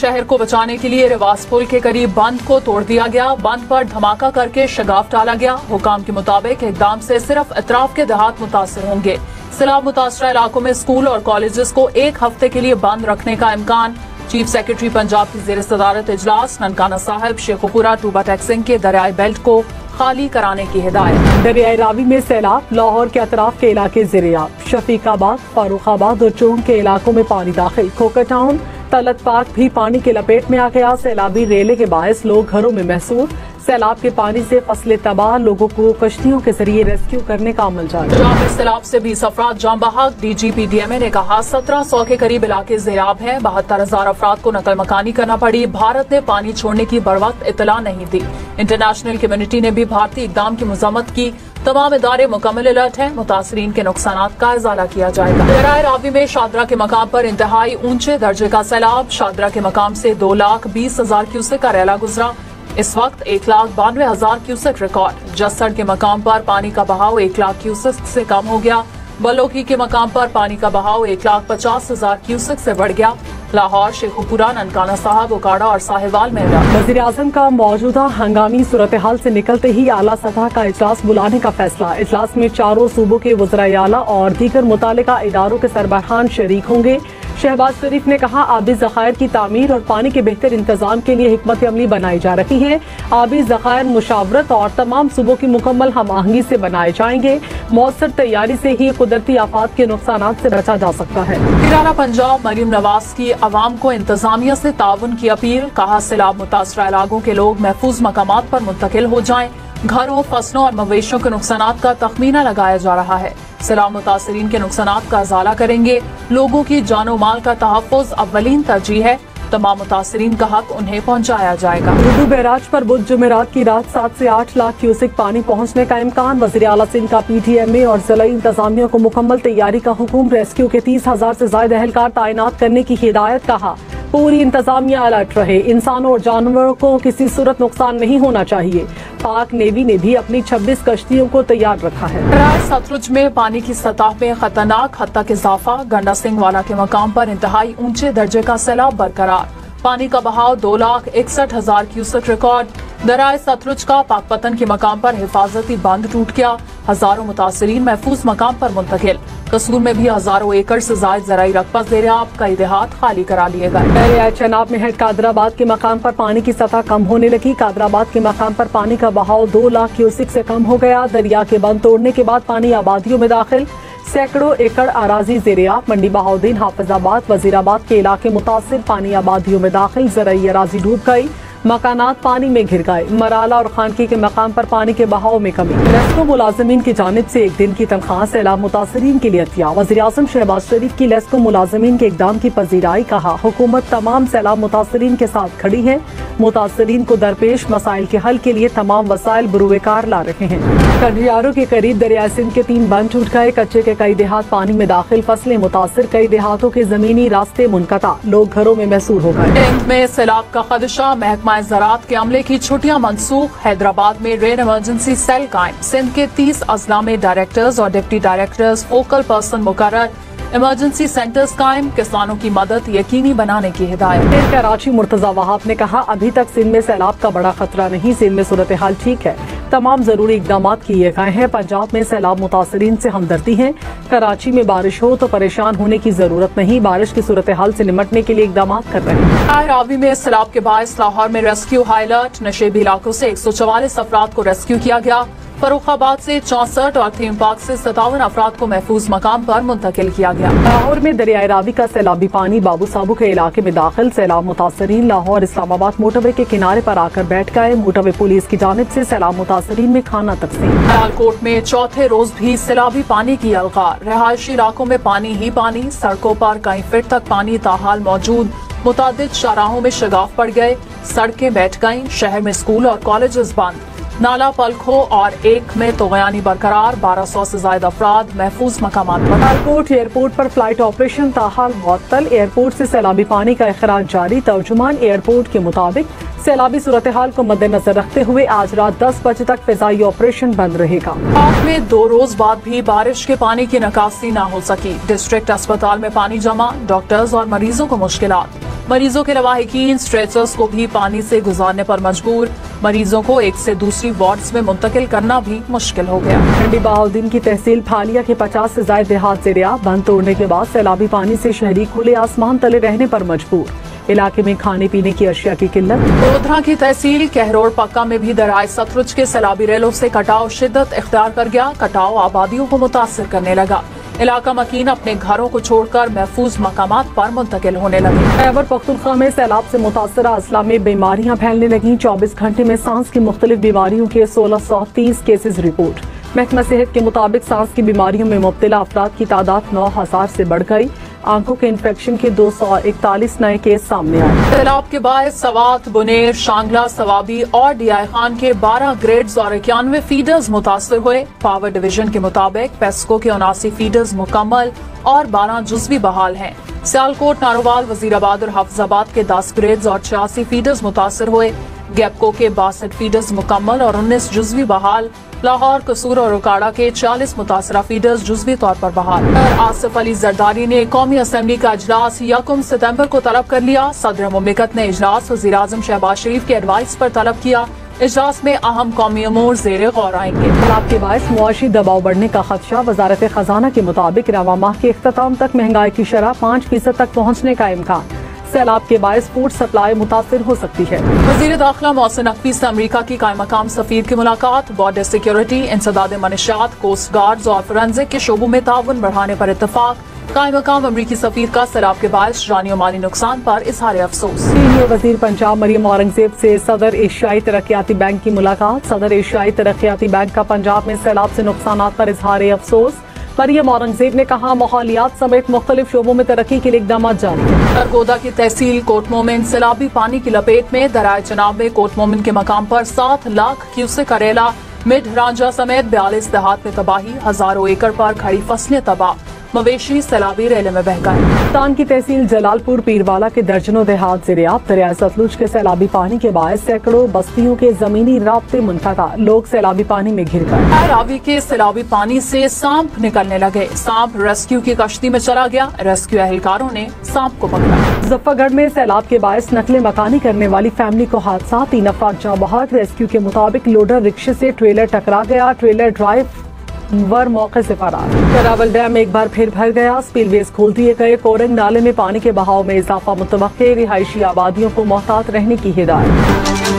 शहर को बचाने के लिए रिवास पुल के करीब बंद को तोड़ दिया गया। बंद पर धमाका करके शगाफ डाला गया। हुकाम के मुताबिक इकदाम से सिर्फ अतराफ के देहात मुतासर होंगे। सैलाब मुतासरा इलाकों में स्कूल और कॉलेजेस को एक हफ्ते के लिए बंद रखने का इम्कान। चीफ सेक्रेटरी पंजाब की ज़ेर सदारत इजलास। ननकाना साहिब, शेखुपुरा, टूबा टैक्सिंग के दरियाई बेल्ट को खाली कराने की हिदायत। दरियाई रावी में सैलाब, लाहौर के अतराफ के इलाके ज़िरियाब, शफीकाबाद, फारूखाबाद और चोंग के इलाकों में पानी दाखिल। खोखर टाउन, तलत पार्क भी पानी के लपेट में आ गया। सैलाबी रेले के बायस लोग घरों में महसूर। सैलाब के पानी से फसलें तबाह, लोगों को कश्तियों के जरिए रेस्क्यू करने का अमल जारी। पंजाब में सैलाब से 20 अफराद जाम बहक। DGPDMA ने कहा 1700 के करीब इलाके ज़ेराब हैं। 72,000 अफराद को नकल मकानी करना पड़ी। भारत ने पानी छोड़ने की बरवक्त इतला नहीं दी। इंटरनेशनल कम्युनिटी ने भी भारतीय इकदाम की मजम्मत की। तमाम इदारे मुकम्मल अलर्ट हैं। मुतासरीन के नुकसानात का इजाला किया जाएगा। दरियाए रावी में शादरा के मकाम पर इंतहाई ऊंचे दर्जे का सैलाब। शादरा के मकाम से 2,20,000 क्यूसेक का रैला गुजरा। इस वक्त 1,92,000 क्यूसेक रिकॉर्ड। जस्सड़ के मकाम पर पानी का बहाव 1,00,000 क्यूसेक से कम हो गया। बलोकी के मकाम पर पानी का बहाव 1,50,000 क्यूसेक से बढ़ गया। लाहौर, शेखुपुरा, ननकाना साहब, उकाड़ा और साहिवाल में वज़ीर आज़म का मौजूदा हंगामी सूरत हाल से निकलते ही आला सतह का इजलास बुलाने का फैसला। इजलास में चारों सूबों के वज़राए आला और दीगर मुतालिका इदारों के सरबराहान शरीक होंगे। शहबाज शरीफ ने कहा आबी ज़खायर की तामीर और पानी के बेहतर इंतजाम के लिए हिकमत अमली बनाई जा रही है। आबी ज़खायर मुशावरत और तमाम सूबों की मुकम्मल हम आहंगी से बनाए जाएंगे। मौसर तैयारी से ही कुदरती आफात के नुकसान से बचा जा सकता है। तिराना पंजाब, मरीम नवाज की अवाम को इंतजामिया से ताउन की अपील। कहा सैलाब मुतासरा इलाकों के लोग महफूज मकामात पर मुंतकिल हो जाएं। घरों, फसलों और मवेशियों के नुकसानात का तखमीना लगाया जा रहा है। सैलाब मुतासरीन के नुकसानात का इजाला करेंगे। लोगों की जानो माल का तहफ़्फ़ुज़ अव्वलीन तरजीह है। तमाम मुतासरीन का हक उन्हें पहुँचाया जाएगा। उर्दू बैराज पर बुध जुमेरात की रात 7 से 8 लाख क्यूसेक पानी पहुँचने का इम्कान। वज़ीर आला सिंध का PTMA और ज़िलाई इंतजामिया को मुकम्मल तैयारी का हुक्म। रेस्क्यू के 30,000 से ज्यादा एहलकार तैनात करने की हिदायत। कहा पूरी इंतजामिया अलर्ट रहे। इंसानों और जानवरों को किसी सूरत नुकसान नहीं होना चाहिए। पाक नेवी ने भी अपनी 26 कश्तियों को तैयार रखा है। दरियाए सतलुज में पानी की सतह में खतरनाक हद तक इजाफा। गंडा सिंह वाला के मकाम पर इंतहाई ऊंचे दर्जे का सैलाब बरकरार। पानी का बहाव 2,61,000 क्यूसेक रिकॉर्ड। दरियाए सतलुज का पाकपतन के मकाम पर हिफाजती बंद टूट गया। हजारों मुतासरीन महफूज मकाम पर मुंतकिल। कसूर में भी हजारों एकड़ से जायद ज़राई रकबा ज़ेर-ए-आब। कई देहात खाली करा लिए गए। दरियाए चनाब में हेड कादराबाद के मकाम पर पानी की सतह कम होने लगी। कादराबाद के मकाम पर पानी का बहाव 2 लाख क्यूसेक से कम हो गया। दरिया के बंद तोड़ने के बाद पानी आबादियों में दाखिल। सैकड़ों एकड़ अराजी ज़ेर-ए-आब। मंडी बहाउद्दीन, हाफिजाबाद, वजीराबाद के इलाके मुतासिर। पानी आबादियों में दाखिल। ज़राई अराजी डूब गई। मकानात पानी में घिर गए। मराला और खानकी के मकाम पर पानी के बहाव में कमी। लेस्को मुलाजमीन की जानिब से 1 दिन की तनख्वाह सैलाब मुतासरीन के लिए अतिया। वज़ीर आज़म शहबाज शरीफ की लेस्को मुलाजमीन के इकदाम की पजीराई। कहा हुकूमत तमाम सैलाब मुतासरीन के साथ खड़ी है। मुतासरीन को दरपेश मसाइल के हल के लिए तमाम वसाइल बुरुएकार ला रहे हैं। कंडियारों के करीब दरिया सिंध के 3 बंद टूट गए। कच्चे के कई देहात पानी में दाखिल। फसलें मुतासिर। कई देहातों के जमीनी रास्ते मुनक़ता। लोग घरों में महसूर हो गए। सिंध में सैलाब का खदशा। महकमा ज़राअत के अमले की छुट्टियां मनसूख। हैदराबाद में रेन इमरजेंसी सेल कायम। सिंध के 30 अजला में डायरेक्टर्स और डिप्टी डायरेक्टर्स फोकल पर्सन मुकर्रर। इमरजेंसी सेंटर्स कायम। किसानों की मदद यकीनी बनाने की हिदायत। कराची मुर्तजा वहाब ने कहा अभी तक सिंध में सैलाब का बड़ा खतरा नहीं। सिंध में सूरत हाल ठीक है। तमाम जरूरी इकदाम किए गए हैं। पंजाब में सैलाब मुतासरीन से हमदर्दी है। कराची में बारिश हो तो परेशान होने की जरूरत नहीं। बारिश की सूरत हाल से निमटने के लिए इकदाम कर रहे हैं। रावी में सैलाब के बायस लाहौर में रेस्क्यू हाई अलर्ट। नशेबी इलाकों से 144 अफराद को रेस्क्यू किया गया। फरुखाबाद से 64 और थीम पार्क से 57 अफराद को महफूज मकाम पर मुंतकिल किया गया। लाहौर में दरियाए रावी का सैलाबी पानी बाबू साबू के इलाके में दाखिल। सैलाब मुतासरीन लाहौर इस्लामाबाद मोटरवे के किनारे पर आकर बैठ गए। मोटरवे पुलिस की जानिब से सैलाब मुतासरीन में खाना तकसीम। सियालकोट में चौथे रोज भी सैलाबी पानी की अलगार। रहायशी इलाकों में पानी ही पानी। सड़कों पर कई फीट तक पानी ताहाल मौजूद। मुतादिद शाहराहों में शगाफ पड़ गए। सड़कें बैठ गईं। शहर में स्कूल और कॉलेजेस बंद। नाला पलखो और एक में तोगयानी बरकरार। 1200 से ज्यादा अफराद महफूज मकामात पर। सियालकोट एयरपोर्ट पर फ्लाइट ऑपरेशन ताहाल मुअत्तल। एयरपोर्ट से सैलाबी पानी का इखराज जारी। तर्जुमान एयरपोर्ट के मुताबिक सैलाबी सूरत हाल को मद्देनजर रखते हुए आज रात 10 बजे तक फिजाई ऑपरेशन बंद रहेगा। पाक में 2 रोज बाद भी बारिश के पानी की निकासी न हो सकी। डिस्ट्रिक्ट अस्पताल में पानी जमा। डॉक्टर्स और मरीजों को मुश्किलात। मरीजों के लवाहिकीन स्ट्रेचर्स को भी पानी से गुजारने पर मजबूर। मरीजों को एक से दूसरी वार्ड्स में मुंतकिल करना भी मुश्किल हो गया। मंडी बहाउद्दीन की तहसील फालिया के 50 से ज्यादा देहात ज़ेरिया बंद तोड़ने के बाद सैलाबी पानी से शहरी खुले आसमान तले रहने पर मजबूर। इलाके में खाने पीने की अशिया की किल्लत। गोधरा की तहसील कहरोड़ पक्का में भी दरियाए सतलुज के सैलाबी रेलों से कटाव शिद्दत इख्तियार कर गया। कटाव आबादियों को मुतासिर करने लगा। इलाका मकीन अपने घरों को छोड़कर महफूज मकामात पर मुंतकिल होने लगे। खैबर पख्तूनख्वा में सैलाब से मुतासरा अजला में बीमारियां फैलने लगी। 24 घंटे में सांस की मुख्तलिफ बीमारियों के 1630 केसेज रिपोर्ट। महकमा सेहत के मुताबिक सांस की बीमारियों में मुब्तला अफराद की तादाद 9000 से बढ़ गई। आंखों के इन्फेक्शन के 241 नए केस सामने आए। सैलाब के बाद सवात, बुनेर, शांगला, सवाबी और डीआई खान के 12 ग्रेड्स और 91 फीडर्स मुतासर हुए। पावर डिवीजन के मुताबिक पेस्को के 79 फीडर्स मुकम्मल और 12 जुज़वी बहाल हैं। सियालकोट, नारोवाल, वजीराबाद और हाफिजाबाद के 10 ग्रेड्स और 86 फीडर्स मुतासर हुए। गैपको के 62 फीडर्स मुकम्मल और 19 जुज़वी बहाल। लाहौर, कसूर और उकाड़ा के 40 मुतासरा फीडर्स जुज़वी तौर पर बहाल। आसिफ अली जरदारी ने कौमी असम्बली का इजलास 1 सितम्बर को तलब कर लिया। सदर मुमलिकत ने इजलास वज़ीर-ए-आज़म शहबाज शरीफ के एडवाइस पर तलब किया। इजलास में अहम कौमी अमूर ज़ेरे गौर आएंगे। सैलाब के बायस मुआशी दबाव बढ़ने का खदशा। वजारत खजाना के मुताबिक रवा माह के इख्तिताम तक महंगाई की शरह 5% तक पहुँचने का इम्कान। सैलाब के बायस फूड सप्लाई मुतासिर हो सकती है। वज़ीर दाखिला मोहसिन नकवी से अमरीका की कायम मकाम सफीर की मुलाकात। बॉर्डर सिक्योरिटी, इंसदाद मनशियात, कोस्ट गार्ड्स और फोरेंसिक के शोबों में ताउन बढ़ाने पर इत्तफाक। कायम मकाम अमरीकी सफीर का सैलाब के बायस जानी और माली नुकसान पर इजहार अफसोस। सीनियर वजीर पंजाब मरियम औरंगजेब से सदर एशियाई तरक्याती बैंक की मुलाकात। सदर एशियाई तरक्याती बैंक का पंजाब में सैलाब से नुकसान पर इजहार अफसोस। मरियम औरंगजेब ने कहा माहौलियात समेत मुख्तलिफ शोबों में तरक्की के लिए इकदाम जारी है। सरगोदा की तहसील कोट मोमिन सैलाबी पानी की लपेट में। दरियाए चनाब में कोट मोमिन के मकाम पर 7 लाख क्यूसेक करेला मिड रांझा समेत 42 देहात में तबाही। हजारों एकड़ पर खड़ी फसलें तबाह। मवेशी सैलाबी रेले में बह गए। मुल्तान की तहसील जलालपुर पीरवाला के दर्जनों देहात ज़ेरियाब। दरियाए सतलुज के सैलाबी पानी के बायस सैकड़ों बस्तियों के जमीनी राब्ते मुनक़ता। लोग सैलाबी पानी में घिर गए। रावी के सैलाबी पानी से सांप निकलने लगे। सांप रेस्क्यू की कश्ती में चला गया। रेस्क्यू एहलकारों ने सांप को पकड़ा। मुजफ्फरगढ़ में सैलाब के बायस नकले मकानी करने वाली फैमिली को हादसा। 3 अफराद जाँ बहक। रेस्क्यू के मुताबिक लोडर रिक्शे से ट्रेलर टकरा गया। ट्रेलर ड्राइवर मौके से फरार। करावल डैम एक बार फिर भर गया। स्पिलवेज खोल दिए गए। कोरंग नाले में पानी के बहाव में इजाफा मुतवक्के। रिहायशी आबादियों को मोहतात रहने की हिदायत।